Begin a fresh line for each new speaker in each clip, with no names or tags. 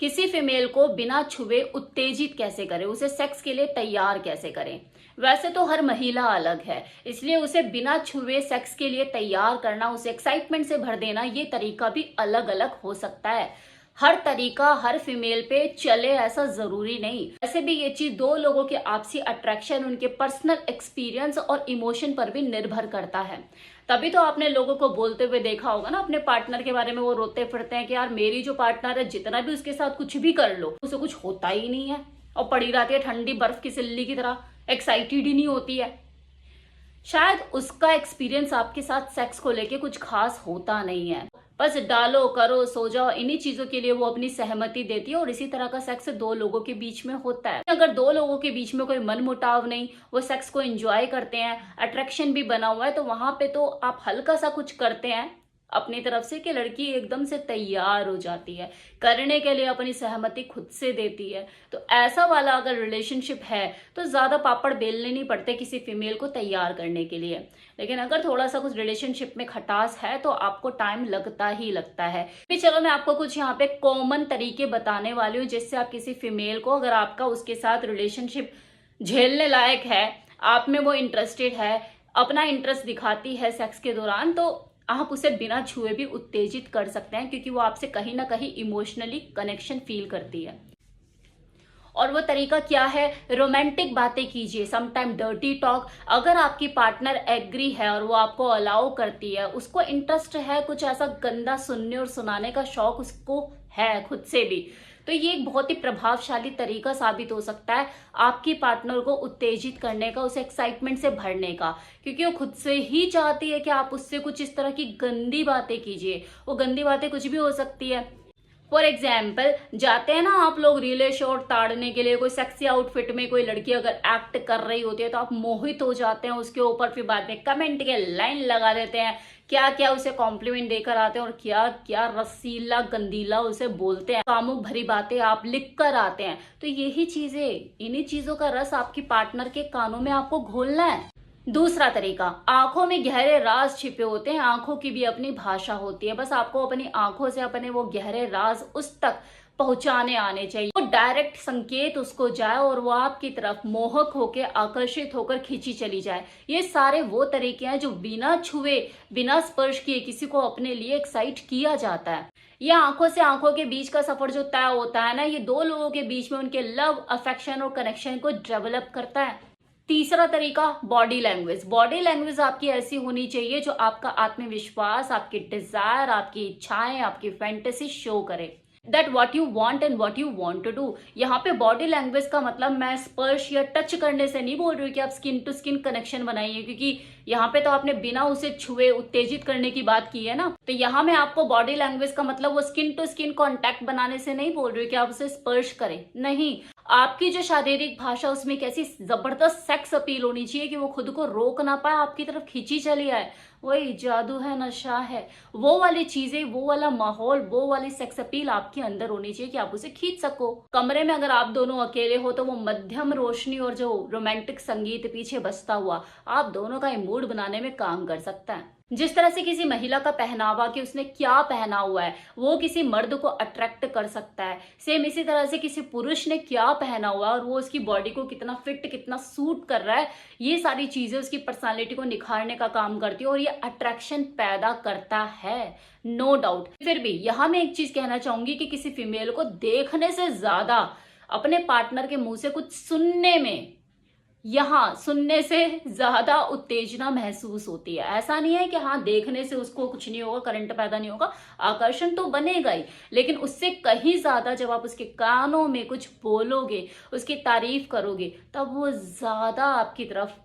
किसी फीमेल को बिना छुए उत्तेजित कैसे करें, उसे सेक्स के लिए तैयार कैसे करें। वैसे तो हर महिला अलग है, इसलिए उसे बिना छुए सेक्स के लिए तैयार करना, उसे एक्साइटमेंट से भर देना, ये तरीका भी अलग अलग हो सकता है। हर तरीका हर फीमेल पे चले ऐसा जरूरी नहीं। वैसे भी ये चीज दो लोगों के आपसी अट्रैक्शन, उनके पर्सनल एक्सपीरियंस और इमोशन पर भी निर्भर करता है। तभी तो आपने लोगों को बोलते हुए देखा होगा ना अपने पार्टनर के बारे में, वो रोते फिरते हैं कि यार मेरी जो पार्टनर है, जितना भी उसके साथ कुछ भी कर लो उसे कुछ होता ही नहीं है, और पड़ी रहती है ठंडी बर्फ की सिल्ली की तरह, एक्साइटेड ही नहीं होती है। शायद उसका एक्सपीरियंस आपके साथ सेक्स को लेके कुछ खास होता नहीं है। बस डालो करो सो जाओ, इन्हीं चीजों के लिए वो अपनी सहमति देती है, और इसी तरह का सेक्स दो लोगों के बीच में होता है। अगर दो लोगों के बीच में कोई मनमुटाव नहीं, वो सेक्स को एंजॉय करते हैं, अट्रैक्शन भी बना हुआ है, तो वहां पे तो आप हल्का सा कुछ करते हैं अपनी तरफ से कि लड़की एकदम से तैयार हो जाती है करने के लिए, अपनी सहमति खुद से देती है। तो ऐसा वाला अगर रिलेशनशिप है तो ज्यादा पापड़ बेलने नहीं पड़ते किसी फीमेल को तैयार करने के लिए। लेकिन अगर थोड़ा सा कुछ रिलेशनशिप में खटास है तो आपको टाइम लगता ही लगता है। फिर चलो मैं आपको कुछ यहाँ पे कॉमन तरीके बताने वाली हूँ, जिससे आप किसी फीमेल को, अगर आपका उसके साथ रिलेशनशिप झेलने लायक है, आप में वो इंटरेस्टेड है, अपना इंटरेस्ट दिखाती है सेक्स के दौरान, तो आप उसे बिना छुए भी उत्तेजित कर सकते हैं, क्योंकि वो आपसे कहीं ना कहीं इमोशनली कनेक्शन फील करती है। और वो तरीका क्या है? रोमांटिक बातें कीजिए, समटाइम डर्टी टॉक। अगर आपकी पार्टनर एग्री है और वो आपको अलाउ करती है, उसको इंटरेस्ट है, कुछ ऐसा गंदा सुनने और सुनाने का शौक उसको है खुद से भी, तो ये एक बहुत ही प्रभावशाली तरीका साबित हो सकता है आपकी पार्टनर को उत्तेजित करने का, उसे एक्साइटमेंट से भरने का, क्योंकि वो खुद से ही चाहती है कि आप उससे कुछ इस तरह की गंदी बातें कीजिए। वो गंदी बातें कुछ भी हो सकती है। फॉर एग्जाम्पल, जाते हैं ना आप लोग रीले शॉट ताड़ने के लिए, कोई सेक्सी आउटफिट में कोई लड़की अगर एक्ट कर रही होती है तो आप मोहित हो जाते हैं उसके ऊपर, फिर बाद में कमेंट के लाइन लगा देते हैं, क्या क्या उसे कॉम्प्लीमेंट देकर आते हैं और क्या क्या रसीला गंदीला उसे बोलते हैं, कामुक भरी बातें आप लिख कर आते हैं। तो यही चीजें, इन्हीं चीजों का रस आपकी पार्टनर के कानों में आपको घोलना है। दूसरा तरीका, आंखों में गहरे राज छिपे होते हैं, आंखों की भी अपनी भाषा होती है, बस आपको अपनी आंखों से अपने वो गहरे राज उस तक पहुंचाने आने चाहिए, वो डायरेक्ट संकेत उसको जाए और वो आपकी तरफ मोहक होकर, आकर्षित होकर खींची चली जाए। ये सारे वो तरीके हैं जो बिना छुए, बिना स्पर्श किए किसी को अपने लिए एक्साइट किया जाता है। ये आंखों से आंखों के बीच का सफर जो तय होता है ना, ये दो लोगों के बीच में उनके लव, अफेक्शन और कनेक्शन को डेवलप करता है। तीसरा तरीका, बॉडी लैंग्वेज। बॉडी लैंग्वेज आपकी ऐसी होनी चाहिए जो आपका आत्मविश्वास, आपकी डिजायर, आपकी इच्छाएं, आपकी फैंटेसी शो करे, that what you want and what you want to do. यहाँ पे बॉडी लैंग्वेज का मतलब मैं स्पर्श या टच करने से नहीं बोल रही हूँ कि आप स्किन टू स्किन कनेक्शन बनाइए, क्योंकि यहाँ पे तो आपने बिना उसे छुए उत्तेजित करने की बात की है ना। तो यहाँ मैं आपको बॉडी लैंग्वेज का मतलब वो स्किन टू स्किन कॉन्टैक्ट बनाने से नहीं बोल रही हूँ कि आप उसे स्पर्श करें, नहीं। आपकी जो शारीरिक भाषा, उसमें कैसी जबरदस्त सेक्स अपील होनी चाहिए कि वो खुद को रोक ना पाए, आपकी तरफ खींची चली आए। वही जादू है, नशा है, वो वाली चीजें, वो वाला माहौल, वो वाली सेक्स अपील आपके अंदर होनी चाहिए कि आप उसे खींच सको। कमरे में अगर आप दोनों अकेले हो तो वो मध्यम रोशनी और जो रोमांटिक संगीत पीछे बजता हुआ आप दोनों का मूड बनाने में काम कर सकता है। जिस तरह से किसी महिला का पहनावा, कि उसने क्या पहना हुआ है, वो किसी मर्द को अट्रैक्ट कर सकता है, सेम इसी तरह से किसी पुरुष ने क्या पहना हुआ है और वो उसकी बॉडी को कितना फिट, कितना सूट कर रहा है, ये सारी चीजें उसकी पर्सनालिटी को निखारने का काम करती है और ये अट्रैक्शन पैदा करता है, नो डाउट। फिर भी यहाँ मैं एक चीज कहना चाहूंगी कि किसी फीमेल को देखने से ज्यादा अपने पार्टनर के मुंह से कुछ सुनने में, यहाँ सुनने से ज्यादा उत्तेजना महसूस होती है। ऐसा नहीं है कि हाँ देखने से उसको कुछ नहीं होगा, करंट पैदा नहीं होगा, आकर्षण तो बनेगा ही, लेकिन उससे कहीं ज्यादा जब आप उसके कानों में कुछ बोलोगे, उसकी तारीफ करोगे, तब वो ज्यादा आपकी तरफ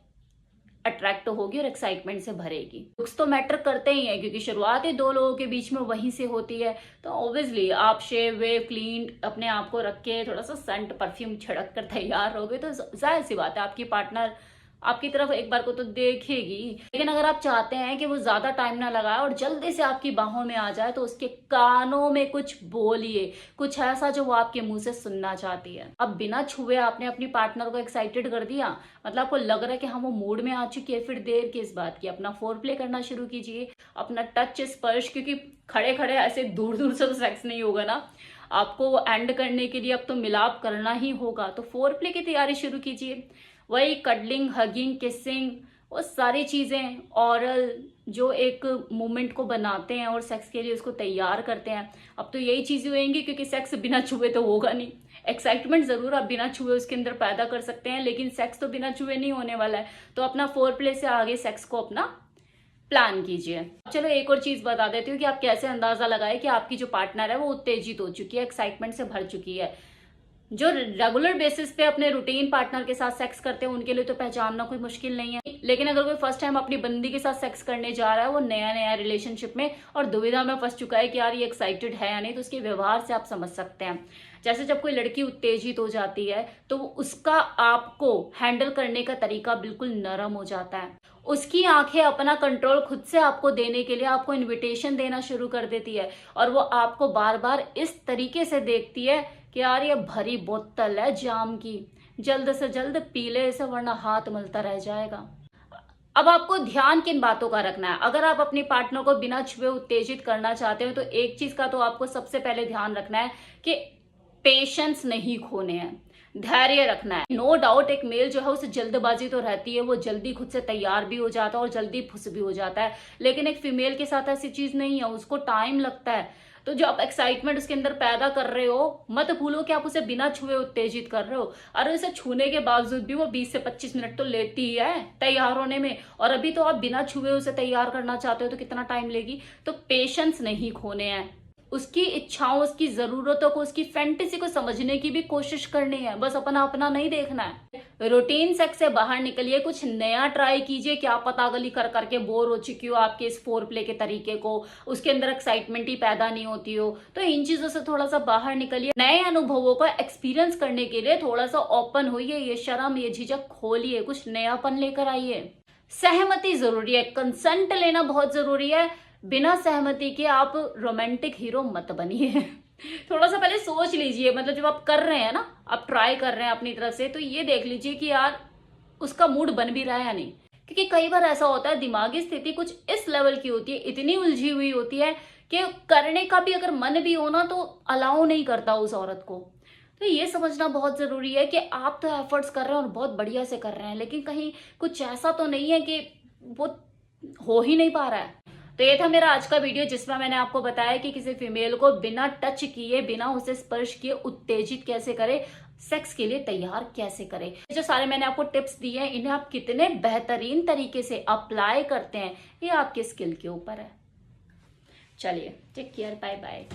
अट्रैक्ट होगी और एक्साइटमेंट से भरेगी। लुक्स तो मैटर करते ही है, क्योंकि शुरुआत ही दो लोगों के बीच में वहीं से होती है। तो ऑब्वियसली आप शेव वेव क्लीन अपने आप को रख के थोड़ा सा सेंट परफ्यूम छिड़क कर तैयार रहोगे तो जाहिर सी बात है आपकी पार्टनर आपकी तरफ एक बार को तो देखेगी। लेकिन अगर आप चाहते हैं कि वो ज्यादा टाइम ना लगाए और जल्दी से आपकी बाहों में आ जाए, तो उसके कानों में कुछ बोलिए, कुछ ऐसा जो वो आपके मुंह से सुनना चाहती है। अब बिना छुए आपने अपनी पार्टनर को एक्साइटेड कर दिया, मतलब आपको लग रहा है कि हाँ वो मूड में आ चुकी है, फिर देर किस बात की, अपना फोर प्ले करना शुरू कीजिए, अपना टच स्पर्श, क्योंकि खड़े खड़े ऐसे दूर दूर से तो सेक्स नहीं होगा ना, आपको वो एंड करने के लिए अब तो मिलाप करना ही होगा, तो फोर प्ले की तैयारी शुरू कीजिए। वही कडलिंग, हगिंग, किसिंग, वो सारी चीजें, ऑरल, जो एक मूवमेंट को बनाते हैं और सेक्स के लिए उसको तैयार करते हैं, अब तो यही चीजें होंगी, क्योंकि सेक्स बिना छुए तो होगा नहीं। एक्साइटमेंट जरूर आप बिना छुए उसके अंदर पैदा कर सकते हैं, लेकिन सेक्स तो बिना छुए नहीं होने वाला है। तो अपना फोर प्ले से आगे सेक्स को अपना प्लान कीजिए। चलो एक और चीज बता देती हूँ कि आप कैसे अंदाजा लगाए कि आपकी जो पार्टनर है वो उत्तेजित हो चुकी है, एक्साइटमेंट से भर चुकी है। जो रेगुलर बेसिस पे अपने रूटीन पार्टनर के साथ सेक्स करते हैं उनके लिए तो पहचानना कोई मुश्किल नहीं है, लेकिन अगर कोई फर्स्ट टाइम अपनी बंदी के साथ सेक्स करने जा रहा है, वो नया नया रिलेशनशिप में और दुविधा में फंस चुका है कि यार ये एक्साइटेड है या नहीं, तो उसके व्यवहार से आप समझ सकते हैं। जैसे जब कोई लड़की उत्तेजित हो जाती है तो उसका आपको हैंडल करने का तरीका बिल्कुल नरम हो जाता है। उसकी आंखें अपना कंट्रोल खुद से आपको देने के लिए आपको इन्विटेशन देना शुरू कर देती है, और वो आपको बार बार इस तरीके से देखती है कि यार ये भरी बोतल है जाम की, जल्द से जल्द पी ले इसे वरना हाथ मलता रह जाएगा। अब आपको ध्यान किन बातों का रखना है? अगर आप अपनी पार्टनर को बिना छुए उत्तेजित करना चाहते हो तो एक चीज का तो आपको सबसे पहले ध्यान रखना है कि पेशेंस नहीं खोने हैं, धैर्य रखना है। नो डाउट एक मेल जो है उसे जल्दबाजी तो रहती है, वो जल्दी खुद से तैयार भी हो जाता है और जल्दी फुस भी हो जाता है, लेकिन एक फीमेल के साथ ऐसी चीज नहीं है, उसको टाइम लगता है। तो जो आप एक्साइटमेंट उसके अंदर पैदा कर रहे हो, मत भूलो कि आप उसे बिना छुए उत्तेजित कर रहे हो। और उसे छूने के बावजूद भी वो 20 से 25 मिनट तो लेती ही है तैयार होने में, और अभी तो आप बिना छुए उसे तैयार करना चाहते हो तो कितना टाइम लेगी। तो पेशेंस नहीं खोने हैं, उसकी इच्छाओं, उसकी जरूरतों को, उसकी फैंटेसी को समझने की भी कोशिश करनी है, बस अपना अपना नहीं देखना है। रूटीन सेक्स से बाहर निकलिए, कुछ नया ट्राई कीजिए। क्या पता गली कर करके बोर हो चुकी हो आपके इस फोर प्ले के तरीके को, उसके अंदर एक्साइटमेंट ही पैदा नहीं होती हो, तो इन चीजों से थोड़ा सा बाहर निकलिए। नए अनुभवों को एक्सपीरियंस करने के लिए थोड़ा सा ओपन होइए, ये शर्म ये झिझक खोलिए, कुछ नयापन लेकर आइए। सहमति जरूरी है, कंसेंट लेना बहुत जरूरी है। बिना सहमति के आप रोमांटिक हीरो मत बनिए। थोड़ा सा पहले सोच लीजिए, मतलब जब आप कर रहे हैं ना, आप ट्राई कर रहे हैं अपनी तरफ से, तो ये देख लीजिए कि यार उसका मूड बन भी रहा है या नहीं। क्योंकि कई बार ऐसा होता है दिमागी स्थिति कुछ इस लेवल की होती है, इतनी उलझी हुई होती है कि करने का भी अगर मन भी हो ना तो अलाउ नहीं करता उस औरत को। तो ये समझना बहुत जरूरी है कि आप तो एफर्ट्स कर रहे हैं और बहुत बढ़िया से कर रहे हैं, लेकिन कहीं कुछ ऐसा तो नहीं है कि वो हो ही नहीं पा रहा है। तो ये था मेरा आज का वीडियो, जिसमें मैंने आपको बताया कि किसी फीमेल को बिना टच किए, बिना उसे स्पर्श किए उत्तेजित कैसे करे, सेक्स के लिए तैयार कैसे करे। जो सारे मैंने आपको टिप्स दिए हैं, इन्हें आप कितने बेहतरीन तरीके से अप्लाई करते हैं ये आपके स्किल के ऊपर है। चलिए, टेक केयर, बाय बाय।